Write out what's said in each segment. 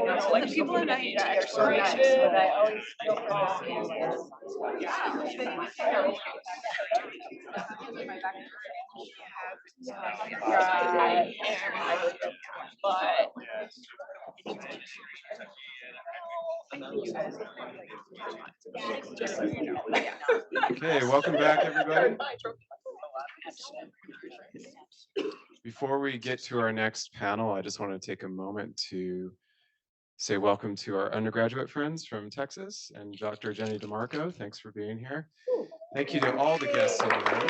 know, like people in IT are so nice, but I always feel for Okay, welcome back, everybody. Before we get to our next panel, I just want to take a moment to say welcome to our undergraduate friends from Texas and Dr. Jenny DeMarco. Thanks for being here. Thank you to all the guests in the room.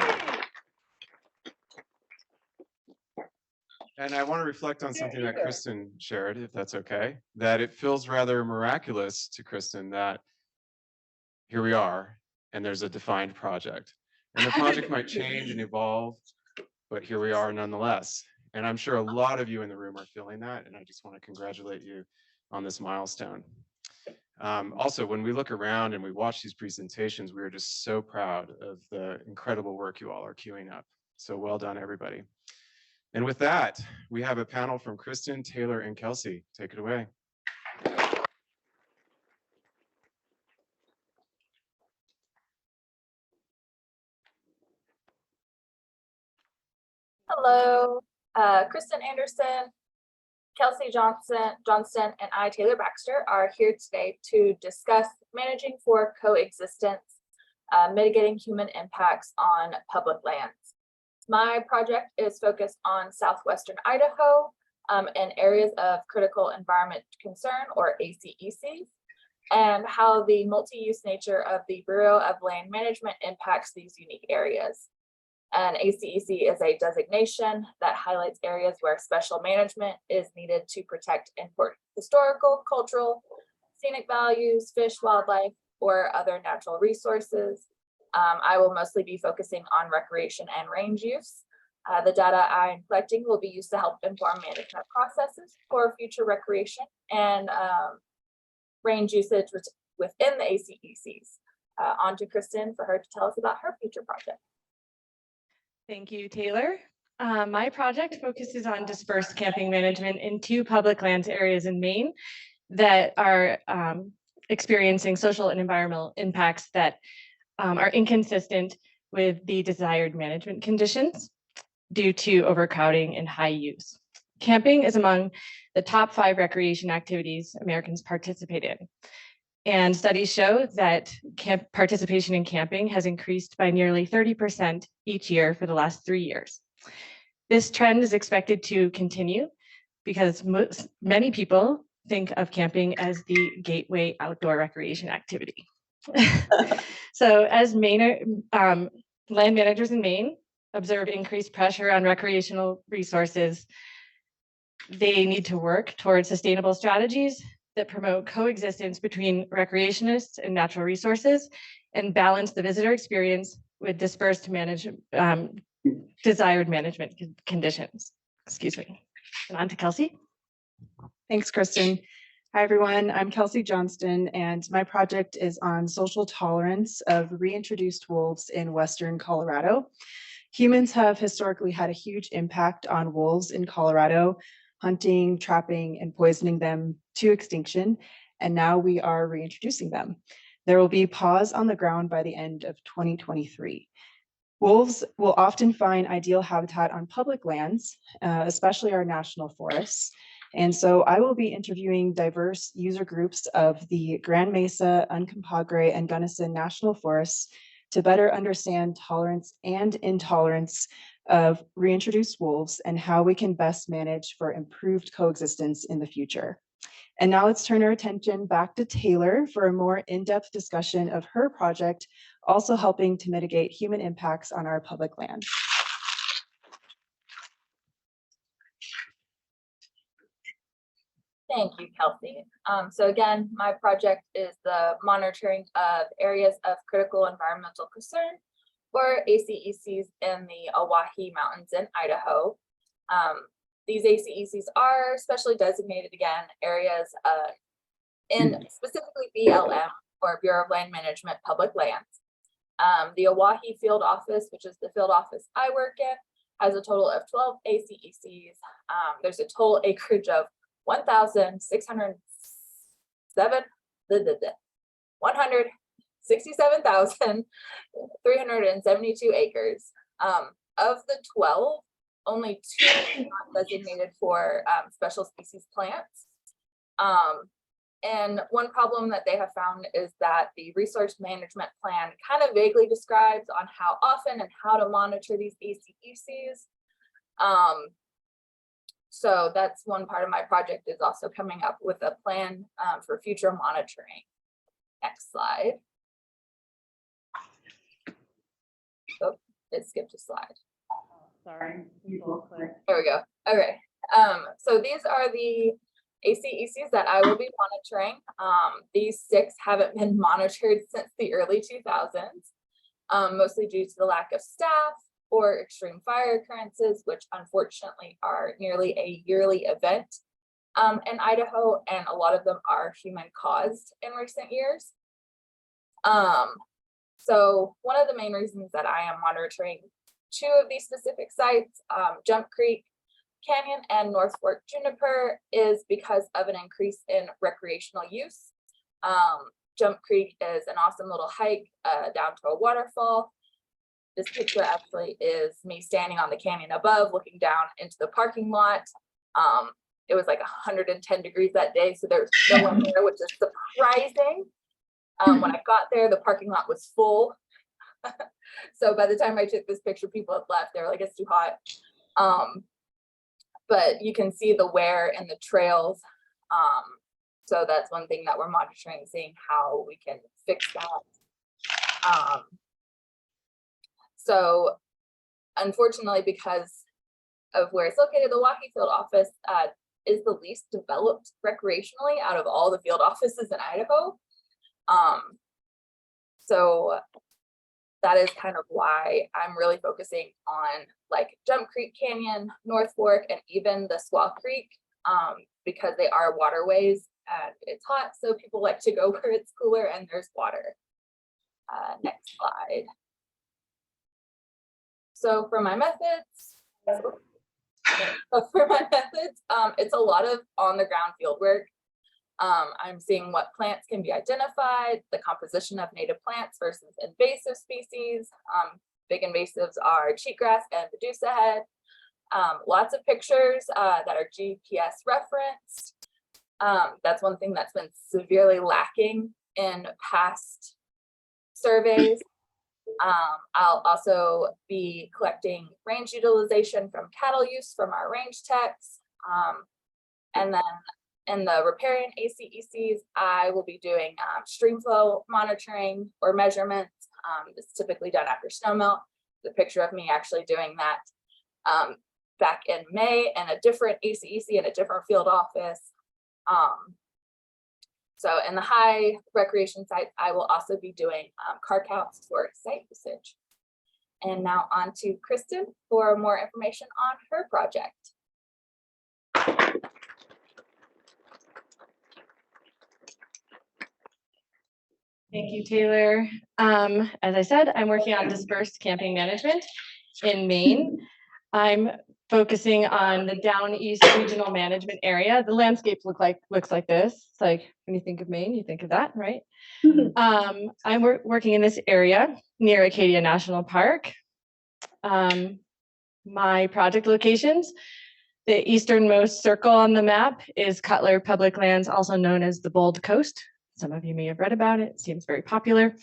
And I want to reflect on something that Kristin shared, if that's okay, that it feels rather miraculous to Kristin that here we are, and there's a defined project. And the project might change and evolve, but here we are nonetheless. And I'm sure a lot of you in the room are feeling that, and I just want to congratulate you on this milestone. Also, when we look around and we watch these presentations, we are just so proud of the incredible work you all are queuing up. So well done, everybody. And with that, we have a panel from Kristin, Taylor, and Kelsey. Take it away. Hello, Kristin Anderson, Kelsey Johnston, and I, Taylor Baxter, are here today to discuss managing for coexistence, mitigating human impacts on public lands. My project is focused on southwestern Idaho and areas of critical environment concern, or ACECs, and how the multi-use nature of the Bureau of Land Management impacts these unique areas. An ACEC is a designation that highlights areas where special management is needed to protect important historical, cultural, scenic values, fish, wildlife, or other natural resources. I will mostly be focusing on recreation and range use. The data I am collecting will be used to help inform management processes for future recreation and range usage within the ACECs. On to Kristin for her to tell us about her future project. Thank you, Taylor. My project focuses on dispersed camping management in 2 public lands areas in Maine that are experiencing social and environmental impacts that are inconsistent with the desired management conditions due to overcrowding and high use. Camping is among the top 5 recreation activities Americans participate in. And studies show that participation in camping has increased by nearly 30% each year for the last 3 years. This trend is expected to continue because many people think of camping as the gateway outdoor recreation activity. So as land managers in Maine observe increased pressure on recreational resources, they need to work towards sustainable strategies that promote coexistence between recreationists and natural resources and balance the visitor experience with dispersed desired management conditions. Excuse me. And on to Kelsey. Thanks, Kristin. Hi, everyone. I'm Kelsey Johnston, and my project is on social tolerance of reintroduced wolves in Western Colorado. Humans have historically had a huge impact on wolves in Colorado, hunting, trapping, and poisoning them to extinction, and now we are reintroducing them. There will be paws on the ground by the end of 2023. Wolves will often find ideal habitat on public lands, especially our national forests. And so I will be interviewing diverse user groups of the Grand Mesa, Uncompahgre, and Gunnison National Forests to better understand tolerance and intolerance of reintroduced wolves and how we can best manage for improved coexistence in the future. And now let's turn our attention back to Taylor for a more in-depth discussion of her project, also helping to mitigate human impacts on our public land. Thank you, Kelsey. So again, my project is the monitoring of areas of critical environmental concern, or ACECs, in the Oahe Mountains in Idaho. These ACECs are specially designated, again, areas in specifically BLM, or Bureau of Land Management, public lands. The Oahe field office, which is the field office I work in, has a total of 12 ACECs. There's a total acreage of 1,660 167,372 acres. Of the 12, only 2 are not designated for special species plants. And one problem that they have found is that the resource management plan kind of vaguely describes on how often and how to monitor these ACECs. So that's one part of my project, is also coming up with a plan for future monitoring. Next slide. Oh, it skipped a slide. Sorry. There we go. Okay. So these are the ACECs that I will be monitoring. These 6 haven't been monitored since the early 2000s, mostly due to the lack of staff or extreme fire occurrences, which unfortunately are nearly a yearly event in Idaho, and a lot of them are human caused in recent years. So one of the main reasons that I am monitoring 2 of these specific sites, Jump Creek Canyon and North Fork Juniper, is because of an increase in recreational use. Jump Creek is an awesome little hike down to a waterfall. This picture actually is me standing on the canyon above, looking down into the parking lot. It was like 110 degrees that day, so there was no one there, which is surprising. When I got there, the parking lot was full. So by the time I took this picture, people had left. They were like, it's too hot. But you can see the wear in the trails. So that's one thing that we're monitoring, seeing how we can fix that. So unfortunately, because of where it's located, the Walkie Field office is the least developed recreationally out of all the field offices in Idaho. So that is kind of why I'm really focusing on like Jump Creek Canyon, North Fork, and even the Squaw Creek, because they are waterways and it's hot, so people like to go where it's cooler and there's water. Next slide. So for my methods, it's a lot of on the ground field work. I'm seeing what plants can be identified, the composition of native plants versus invasive species. Big invasives are cheatgrass and Medusa head. Lots of pictures that are GPS referenced. That's one thing that's been severely lacking in past surveys. I'll also be collecting range utilization from cattle use from our range techs. And then in the riparian ACECs, I will be doing stream flow monitoring or measurements. It's typically done after snowmelt. The picture of me actually doing that back in May in a different ACEC in a different field office. So in the high recreation sites, I will also be doing car counts for site usage. And now on to Kristin for more information on her project. Thank you, Taylor. As I said, I'm working on dispersed camping management in Maine. I'm focusing on the Down East Regional Management Area. The landscape looks like this. It's like when you think of Maine, you think of that, right? I'm working in this area near Acadia National Park. My project locations, the easternmost circle on the map is Cutler Public Lands, also known as the Bold Coast. Some of you may have read about it. It seems very popular.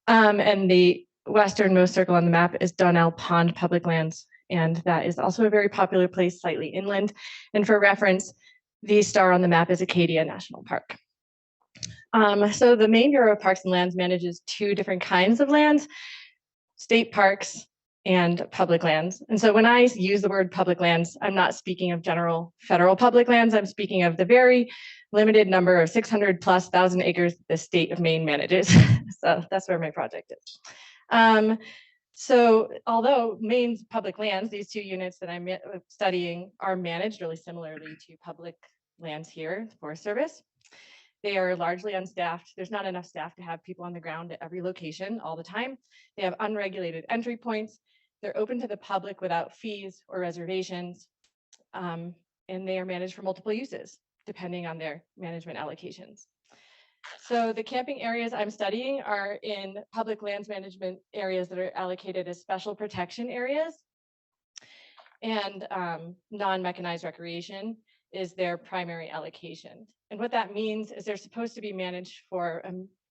And the westernmost circle on the map is Donnell Pond Public Lands. And that is also a very popular place, slightly inland. And for reference, the star on the map is Acadia National Park. So the Maine Bureau of Parks and Lands manages 2 different kinds of lands, state parks and public lands. And so when I use the word public lands, I'm not speaking of general federal public lands. I'm speaking of the very limited number of 600,000+ acres the state of Maine manages. So that's where my project is. So although Maine's public lands, these 2 units that I'm studying are managed really similarly to public lands here, the Forest Service, they are largely unstaffed. There's not enough staff to have people on the ground at every location all the time. They have unregulated entry points. They're open to the public without fees or reservations. And they are managed for multiple uses, depending on their management allocations. So the camping areas I'm studying are in public lands management areas that are allocated as special protection areas. And non-mechanized recreation is their primary allocation. And what that means is they're supposed to be managed for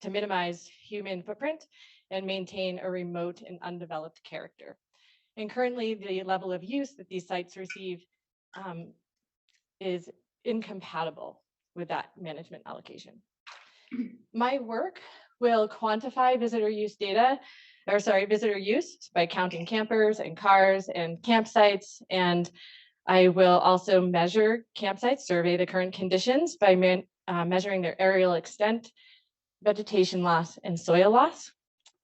to minimize human footprint and maintain a remote and undeveloped character. And currently, the level of use that these sites receive is incompatible with that management allocation. My work will quantify visitor use by counting campers and cars and campsites. And I will also measure campsites, survey the current conditions by measuring their aerial extent, vegetation loss, and soil loss.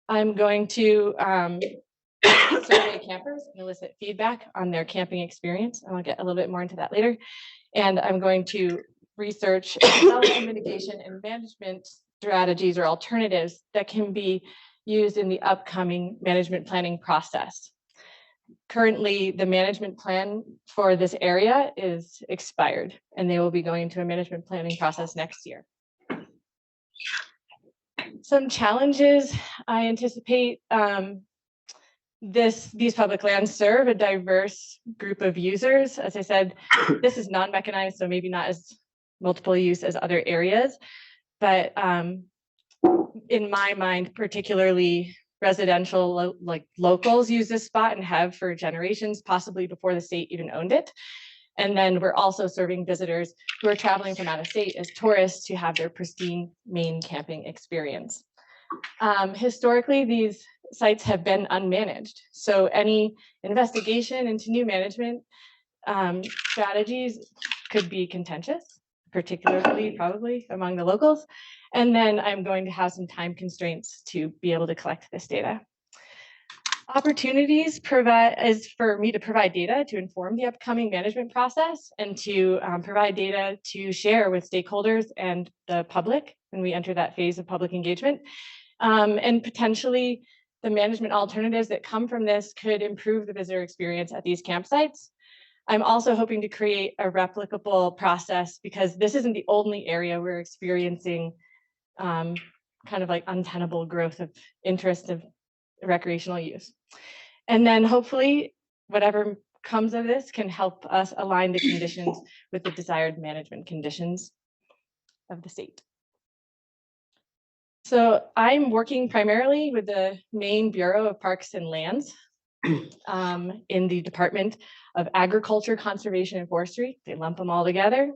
I'm going to survey campers and elicit feedback on their camping experience. And I'll get a little bit more into that later. And I'm going to research development, mitigation, and management strategies or alternatives that can be used in the upcoming management planning process. Currently, the management plan for this area is expired, and they will be going into a management planning process next year. Some challenges I anticipate. These public lands serve a diverse group of users. As I said, this is non-mechanized, so maybe not as multiple use as other areas, but in my mind, particularly residential locals use this spot and have for generations, possibly before the state even owned it. And then we're also serving visitors who are traveling from out of state as tourists to have their pristine Maine camping experience. Historically, these sites have been unmanaged. So any investigation into new management strategies could be contentious, particularly probably among the locals. And then I'm going to have some time constraints to be able to collect this data. Opportunities is for me to provide data to inform the upcoming management process and to provide data to share with stakeholders and the public when we enter that phase of public engagement. And potentially the management alternatives that come from this could improve the visitor experience at these campsites. I'm also hoping to create a replicable process because this isn't the only area we're experiencing kind of like untenable growth of interest of recreational use. And then hopefully whatever comes of this can help us align the conditions with the desired management conditions of the state. So I'm working primarily with the Maine Bureau of Parks and Lands in the Department of Agriculture, Conservation, and Forestry. They lump them all together.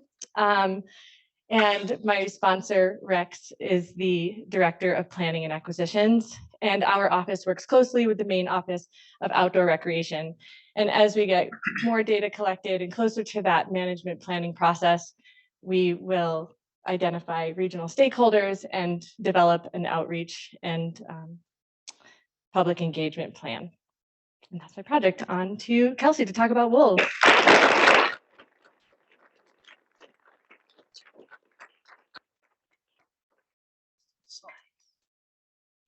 And my sponsor, Rex, is the Director of Planning and Acquisitions. And our office works closely with the Maine Office of Outdoor Recreation. And as we get more data collected and closer to that management planning process, we will identify regional stakeholders and develop an outreach and public engagement plan. And that's my project. On to Kelsey to talk about wolves.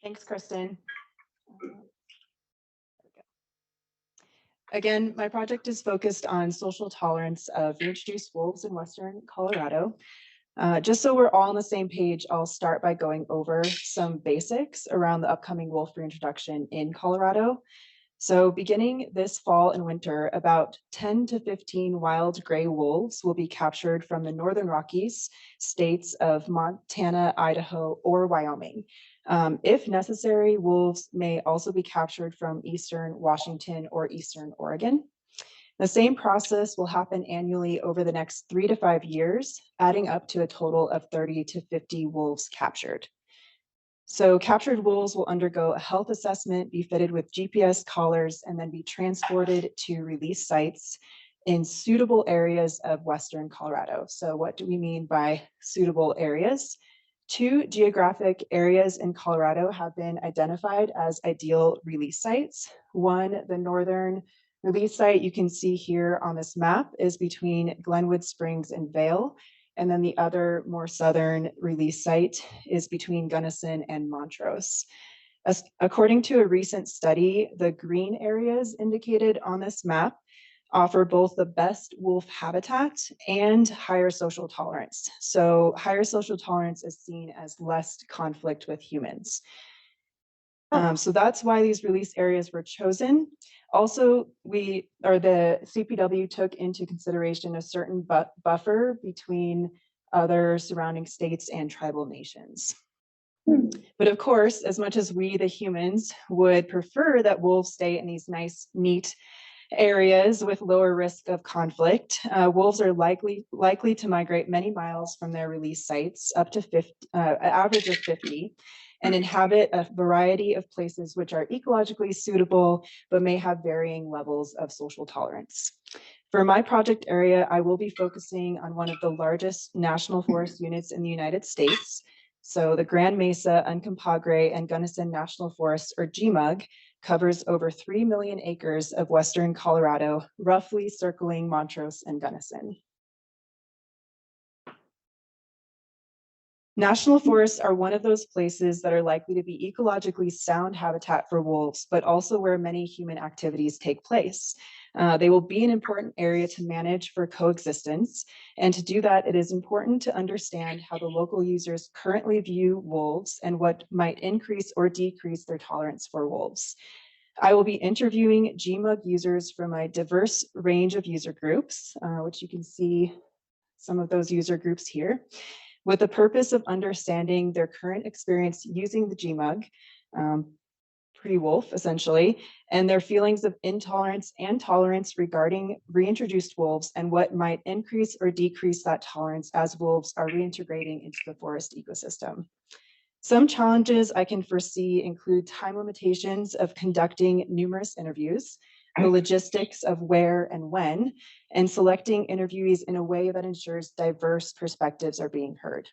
Thanks, Kristin. Again, my project is focused on social tolerance of reintroduced wolves in Western Colorado. Just so we're all on the same page, I'll start by going over some basics around the upcoming wolf reintroduction in Colorado. So beginning this fall and winter, about 10 to 15 wild gray wolves will be captured from the Northern Rockies states of Montana, Idaho, or Wyoming. If necessary, wolves may also be captured from Eastern Washington or Eastern Oregon. The same process will happen annually over the next 3 to 5 years, adding up to a total of 30 to 50 wolves captured. So captured wolves will undergo a health assessment, be fitted with GPS collars, and then be transported to release sites in suitable areas of Western Colorado. So what do we mean by suitable areas? 2 geographic areas in Colorado have been identified as ideal release sites. One, the northern release site you can see here on this map is between Glenwood Springs and Vail. And then the other more southern release site is between Gunnison and Montrose. According to a recent study, the green areas indicated on this map offer both the best wolf habitat and higher social tolerance. So higher social tolerance is seen as less conflict with humans. So that's why these release areas were chosen. Also, the CPW took into consideration a certain buffer between other surrounding states and tribal nations. But of course, as much as we, the humans, would prefer that wolves stay in these nice, neat areas with lower risk of conflict, wolves are likely to migrate many miles from their release sites, up to an average of 50, and inhabit a variety of places which are ecologically suitable, but may have varying levels of social tolerance. For my project area, I will be focusing on one of the largest national forest units in the United States. So the Grand Mesa, Uncompahgre, and Gunnison National Forest, or GMUG, covers over 3 million acres of Western Colorado, roughly circling Montrose and Gunnison. National forests are one of those places that are likely to be ecologically sound habitat for wolves, but also where many human activities take place. They will be an important area to manage for coexistence. And to do that, it is important to understand how the local users currently view wolves and what might increase or decrease their tolerance for wolves. I will be interviewing GMUG users from a diverse range of user groups, which you can see some of those user groups here, with the purpose of understanding their current experience using the GMUG, pre-wolf essentially, and their feelings of intolerance and tolerance regarding reintroduced wolves and what might increase or decrease that tolerance as wolves are reintegrating into the forest ecosystem. Some challenges I can foresee include time limitations of conducting numerous interviews, the logistics of where and when, and selecting interviewees in a way that ensures diverse perspectives are being heard.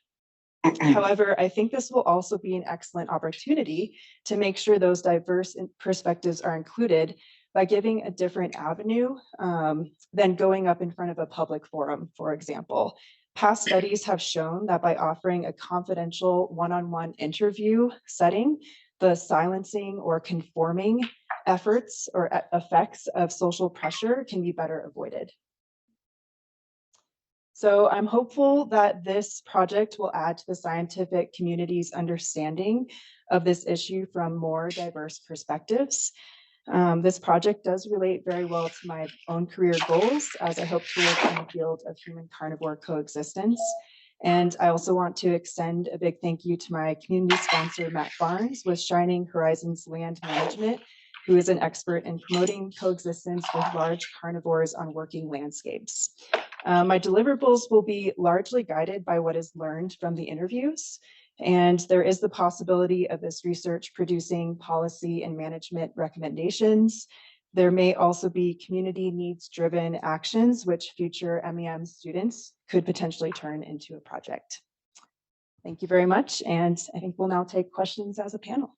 However, I think this will also be an excellent opportunity to make sure those diverse perspectives are included by giving a different avenue than going up in front of a public forum, for example. Past studies have shown that by offering a confidential one-on-one interview setting, the silencing or conforming efforts or effects of social pressure can be better avoided. So I'm hopeful that this project will add to the scientific community's understanding of this issue from more diverse perspectives. This project does relate very well to my own career goals, as I hope to work in the field of human carnivore coexistence. And I also want to extend a big thank you to my community sponsor, Matt Barnes, with Shining Horizons Land Management, who is an expert in promoting coexistence with large carnivores on working landscapes. My deliverables will be largely guided by what is learned from the interviews, and there is the possibility of this research producing policy and management recommendations. There may also be community needs-driven actions which future MEM students could potentially turn into a project. Thank you very much, and I think we'll now take questions as a panel.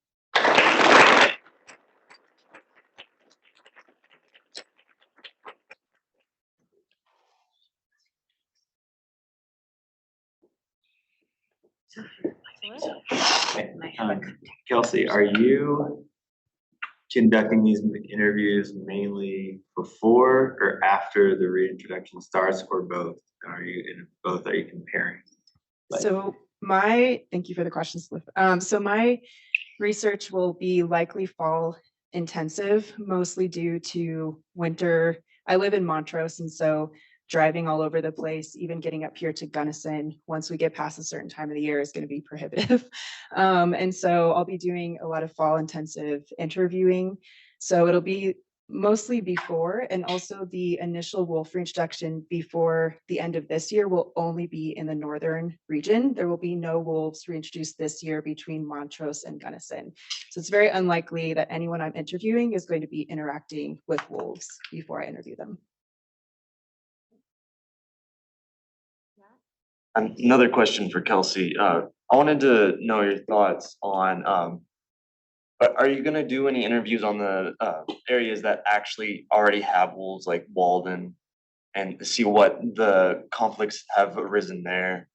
Kelsey, are you conducting these interviews mainly before or after the reintroduction starts, or both? Are you in both? Are you comparing? So thank you for the questions. So my research will be likely fall intensive, mostly due to winter. I live in Montrose, and so driving all over the place, even getting up here to Gunnison, once we get past a certain time of the year, is going to be prohibitive. And so I'll be doing a lot of fall intensive interviewing. So it'll be mostly before, and also the initial wolf reintroduction before the end of this year will only be in the northern region. There will be no wolves reintroduced this year between Montrose and Gunnison. So it's very unlikely that anyone I'm interviewing is going to be interacting with wolves before I interview them. Another question for Kelsey. I wanted to know your thoughts on, are you going to do any interviews on the areas that actually already have wolves, like Walden, and see what the conflicts have arisen there?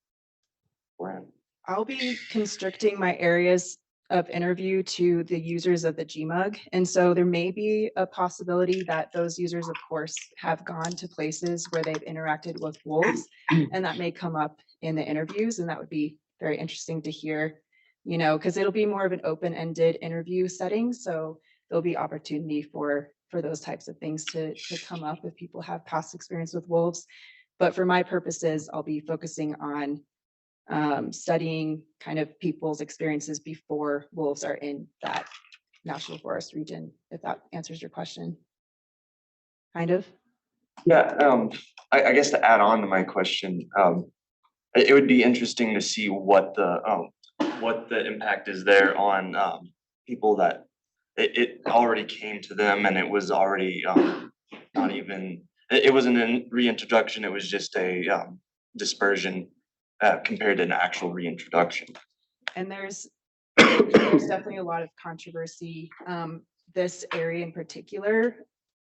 I'll be constricting my areas of interview to the users of the GMUG. And so there may be a possibility that those users, of course, have gone to places where they've interacted with wolves, and that may come up in the interviews, and that would be very interesting to hear, you know, because it'll be more of an open-ended interview setting. So there'll be opportunity for those types of things to come up if people have past experience with wolves. But for my purposes, I'll be focusing on studying kind of people's experiences before wolves are in that national forest region, if that answers your question. Kind of. Yeah, I guess to add on to my question, it would be interesting to see what the impact is there on people that it already came to them and it was already not even, it wasn't a reintroduction, it was just a dispersion compared to an actual reintroduction. And there's definitely a lot of controversy. This area in particular,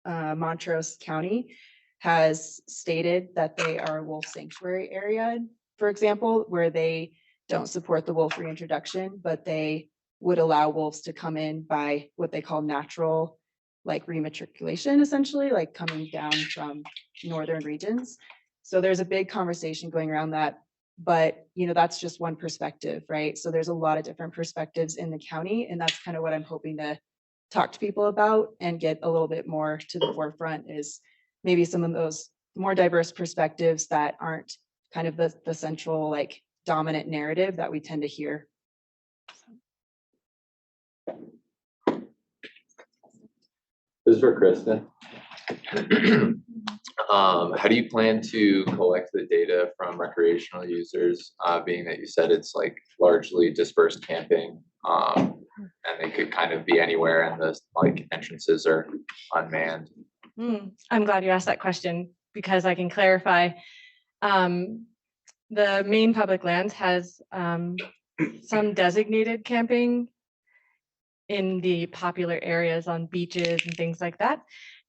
Montrose County, has stated that they are a wolf sanctuary area, for example, where they don't support the wolf reintroduction, but they would allow wolves to come in by what they call natural, like rematriculation, essentially, like coming down from northern regions. So there's a big conversation going around that. But, you know, that's just one perspective, right? So there's a lot of different perspectives in the county, and that's kind of what I'm hoping to talk to people about and get a little bit more to the forefront, is maybe some of those more diverse perspectives that aren't kind of the central, like, dominant narrative that we tend to hear. This is for Kristin. How do you plan to collect the data from recreational users, being that you said it's like largely dispersed camping, and they could kind of be anywhere and the like entrances are unmanned? I'm glad you asked that question because I can clarify. The Maine public lands has some designated camping in the popular areas on beaches and things like that.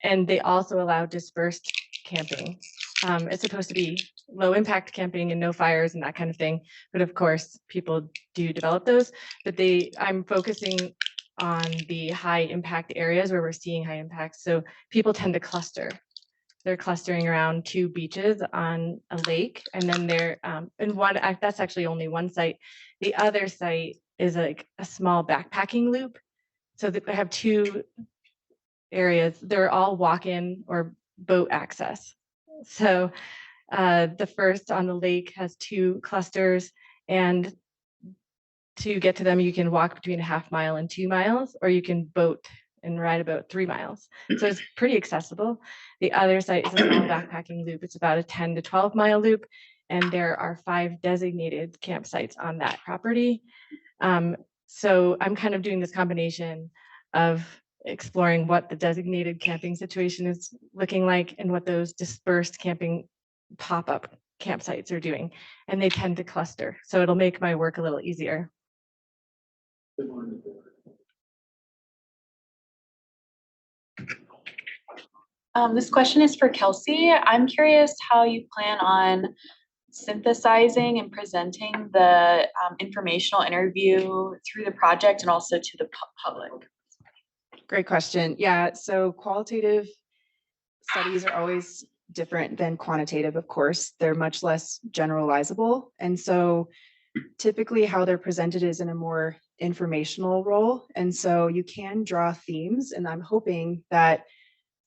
And they also allow dispersed camping. It's supposed to be low impact camping and no fires and that kind of thing. But of course, people do develop those. But I'm focusing on the high impact areas where we're seeing high impacts. So people tend to cluster. They're clustering around 2 beaches on a lake. And then they're in one, that's actually only one site. The other site is like a small backpacking loop. So they have 2 areas. They're all walk-in or boat access. So the first on the lake has 2 clusters, and to get to them, you can walk between a half mile and 2 miles, or you can boat and ride about 3 miles. So it's pretty accessible. The other site is a small backpacking loop. It's about a 10 to 12 mile loop, and there are 5 designated campsites on that property. So I'm kind of doing this combination of exploring what the designated camping situation is looking like and what those dispersed camping pop-up campsites are doing. And they tend to cluster. So it'll make my work a little easier. This question is for Kelsey. I'm curious how you plan on synthesizing and presenting the informational interview through the project and also to the public. Great question. Yeah, so qualitative studies are always different than quantitative, of course. They're much less generalizable. And so typically how they're presented is in a more informational role. And so you can draw themes, and I'm hoping that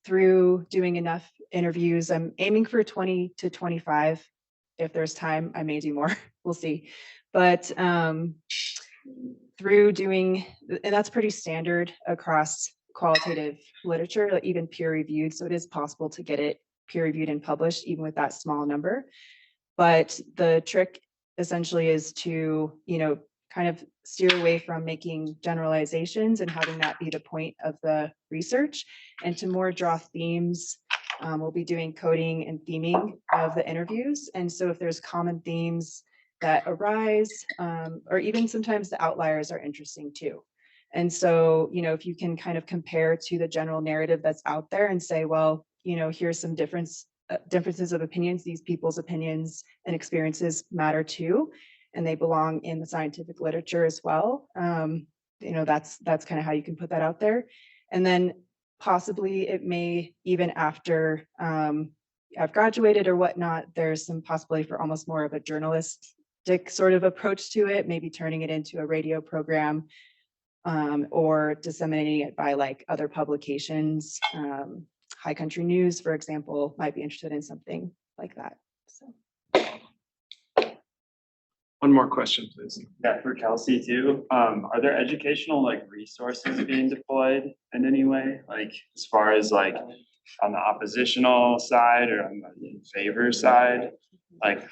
through doing enough interviews, I'm aiming for 20 to 25. If there's time, I may do more, we'll see. But through doing, and that's pretty standard across qualitative literature, like even peer reviewed. So it is possible to get it peer reviewed and published even with that small number. But the trick essentially is to, you know, kind of steer away from making generalizations and having that be the point of the research, and to more draw themes. We'll be doing coding and theming of the interviews. And so if there's common themes that arise, or even sometimes the outliers are interesting too. And so, you know, if you can kind of compare to the general narrative that's out there and say, well, you know, here's some differences of opinions, these people's opinions and experiences matter too, and they belong in the scientific literature as well. that's kind of how you can put that out there. And then possibly it may, even after I've graduated or whatnot, there's some possibility for almost more of a journalistic sort of approach to it, maybe turning it into a radio program, or disseminating it by like other publications. High Country News, for example, might be interested in something like that. So. One more question, please. Yeah, for Kelsey too. Are there educational like resources being deployed in any way? Like as far as like on the oppositional side or on the in favor side? Like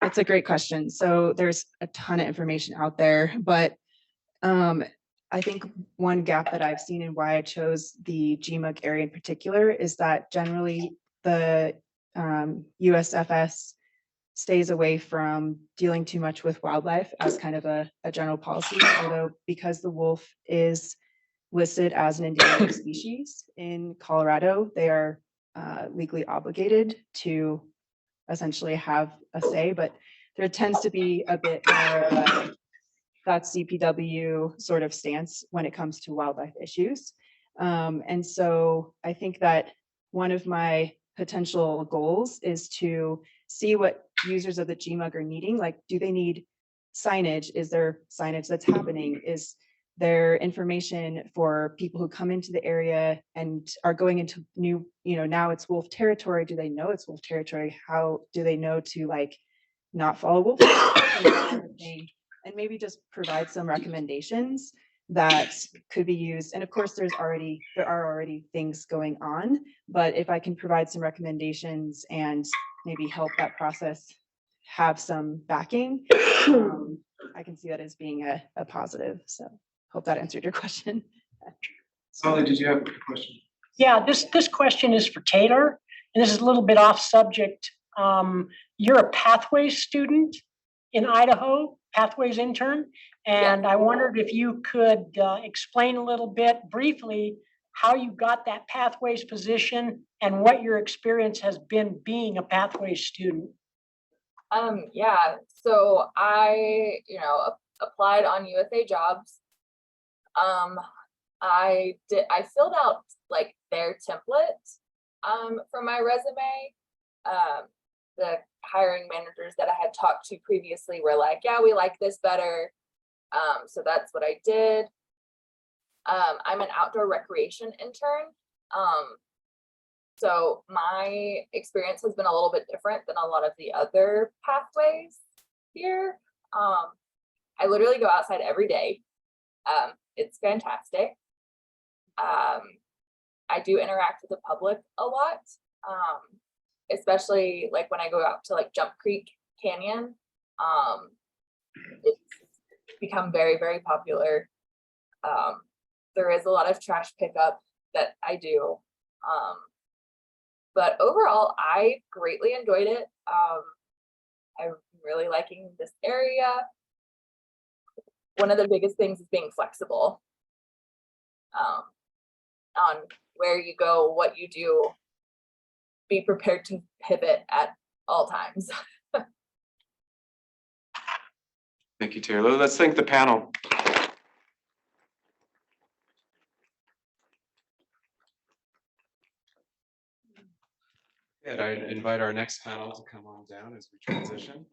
That's a great question. So there's a ton of information out there, but I think one gap that I've seen and why I chose the GMUG area in particular is that generally the USFS stays away from dealing too much with wildlife as kind of a general policy, although because the wolf is listed as an endangered species in Colorado, they are legally obligated to essentially have a say, but there tends to be a bit more of a that CPW sort of stance when it comes to wildlife issues. And so I think that one of my potential goals is to see what users of the GMUG are needing. Like, do they need signage? Is there signage that's happening? Is there information for people who come into the area and are going into new, now it's wolf territory. Do they know it's wolf territory? How do they know to like not follow wolf? And maybe just provide some recommendations that could be used. And of course, there are already things going on, but if I can provide some recommendations and maybe help that process have some backing, I can see that as being a positive. So hope that answered your question. Sally, did you have a question? Yeah, this question is for Taylor, and this is a little bit off subject. You're a Pathways student in Idaho, Pathways intern, and I wondered if you could explain a little bit briefly how you got that Pathways position and what your experience has been being a Pathways student. Yeah, so I, applied on USA Jobs. I filled out like their template for my resume. The hiring managers that I had talked to previously were like, yeah, we like this better. So that's what I did. I'm an outdoor recreation intern. So my experience has been a little bit different than a lot of the other pathways here. I literally go outside every day. It's fantastic. I do interact with the public a lot. Especially like when I go out to like Jump Creek Canyon, it's become very, very popular. There is a lot of trash pickup that I do. But overall, I greatly enjoyed it. I'm really liking this area. One of the biggest things is being flexible on where you go, what you do. Be prepared to pivot at all times. Thank you, Taylor. Let's thank the panel. And I invite our next panel to come on down as we transition.